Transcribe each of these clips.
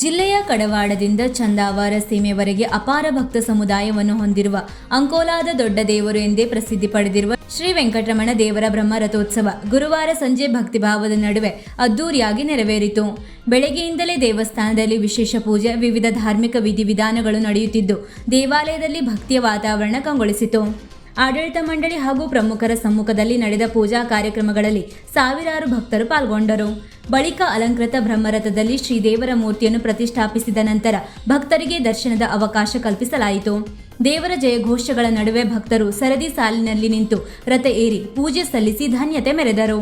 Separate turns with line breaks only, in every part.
ಜಿಲ್ಲೆಯ ಕಡವಾಡದಿಂದ ಚಂದಾವಾರ ಸೀಮೆವರೆಗೆ ಅಪಾರ ಭಕ್ತ ಸಮುದಾಯವನ್ನು ಹೊಂದಿರುವ ಅಂಕೋಲಾದ ದೊಡ್ಡ ದೇವರು ಎಂದೇ ಪ್ರಸಿದ್ಧಿ ಪಡೆದಿರುವ ಶ್ರೀ ವೆಂಕಟರಮಣ ದೇವರ ಬ್ರಹ್ಮ ರಥೋತ್ಸವ ಗುರುವಾರ ಸಂಜೆ ಭಕ್ತಿಭಾವದ ನಡುವೆ ಅದ್ದೂರಿಯಾಗಿ ನೆರವೇರಿತು. ಬೆಳಗ್ಗೆಯಿಂದಲೇ ದೇವಸ್ಥಾನದಲ್ಲಿ ವಿಶೇಷ ಪೂಜೆ, ವಿವಿಧ ಧಾರ್ಮಿಕ ವಿಧಿವಿಧಾನಗಳು ನಡೆಯುತ್ತಿದ್ದು ದೇವಾಲಯದಲ್ಲಿ ಭಕ್ತಿಯ ವಾತಾವರಣ ಕಂಗೊಳಿಸಿತು. ಆಡಳಿತ ಮಂಡಳಿ ಹಾಗೂ ಪ್ರಮುಖರ ಸಮ್ಮುಖದಲ್ಲಿ ನಡೆದ ಪೂಜಾ ಕಾರ್ಯಕ್ರಮಗಳಲ್ಲಿ ಸಾವಿರಾರು ಭಕ್ತರು ಪಾಲ್ಗೊಂಡರು. ಬಳಿಕ ಅಲಂಕೃತ ಬ್ರಹ್ಮರಥದಲ್ಲಿ ಶ್ರೀದೇವರ ಮೂರ್ತಿಯನ್ನು ಪ್ರತಿಷ್ಠಾಪಿಸಿದ ನಂತರ ಭಕ್ತರಿಗೆ ದರ್ಶನದ ಅವಕಾಶ ಕಲ್ಪಿಸಲಾಯಿತು. ದೇವರ ಜಯಘೋಷಗಳ ನಡುವೆ ಭಕ್ತರು ಸರದಿ ಸಾಲಿನಲ್ಲಿ ನಿಂತು ರಥ ಏರಿ ಪೂಜೆ ಸಲ್ಲಿಸಿ ಧನ್ಯತೆ ಮೆರೆದರು.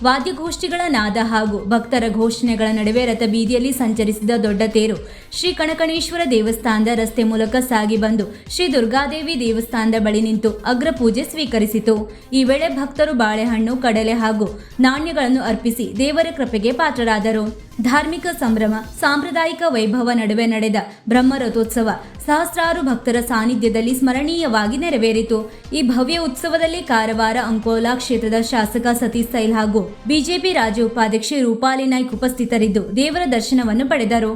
ವಾದ್ಯಗೋಷ್ಠಿಗಳ ನಾದ ಹಾಗೂ ಭಕ್ತರ ಘೋಷಣೆಗಳ ನಡುವೆ ರಥ ಬೀದಿಯಲ್ಲಿ ಸಂಚರಿಸಿದ ದೊಡ್ಡ ತೇರು ಶ್ರೀ ಕಣಕಣೇಶ್ವರ ದೇವಸ್ಥಾನದ ರಸ್ತೆ ಮೂಲಕ ಸಾಗಿ ಬಂದು ಶ್ರೀ ದುರ್ಗಾದೇವಿ ದೇವಸ್ಥಾನದ ಬಳಿ ನಿಂತು ಅಗ್ರ ಪೂಜೆ ಸ್ವೀಕರಿಸಿತು. ಈ ವೇಳೆ ಭಕ್ತರು ಬಾಳೆಹಣ್ಣು, ಕಡಲೆ ಹಾಗೂ ನಾಣ್ಯಗಳನ್ನು ಅರ್ಪಿಸಿ ದೇವರ ಕೃಪೆಗೆ ಪಾತ್ರರಾದರು. ಧಾರ್ಮಿಕ ಸಂಭ್ರಮ, ಸಾಂಪ್ರದಾಯಿಕ ವೈಭವ ನಡುವೆ ನಡೆದ ಬ್ರಹ್ಮ ರಥೋತ್ಸವ ಸಹಸ್ರಾರು ಭಕ್ತರ ಸಾನ್ನಿಧ್ಯದಲ್ಲಿ ಸ್ಮರಣೀಯವಾಗಿ ನೆರವೇರಿತು. ಈ ಭವ್ಯ ಉತ್ಸವದಲ್ಲಿ ಕಾರವಾರ ಅಂಕೋಲಾ ಕ್ಷೇತ್ರದ ಶಾಸಕ ಸತೀಶ್ ಸೈಲ್ ಹಾಗೂ ಬಿಜೆಪಿ ರಾಜ್ಯ ಉಪಾಧ್ಯಕ್ಷೆ ರೂಪಾಲಿ ನಾಯ್ಕ್ ಉಪಸ್ಥಿತರಿದ್ದು ದೇವರ ದರ್ಶನವನ್ನು ಪಡೆದರು.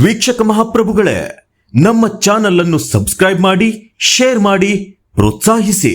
ವೀಕ್ಷಕ ಮಹಾಪ್ರಭುಗಳೇ, ನಮ್ಮ ಚಾನಲ್ ಅನ್ನು ಸಬ್ಸ್ಕ್ರೈಬ್ ಮಾಡಿ, ಶೇರ್ ಮಾಡಿ, ಪ್ರೋತ್ಸಾಹಿಸಿ.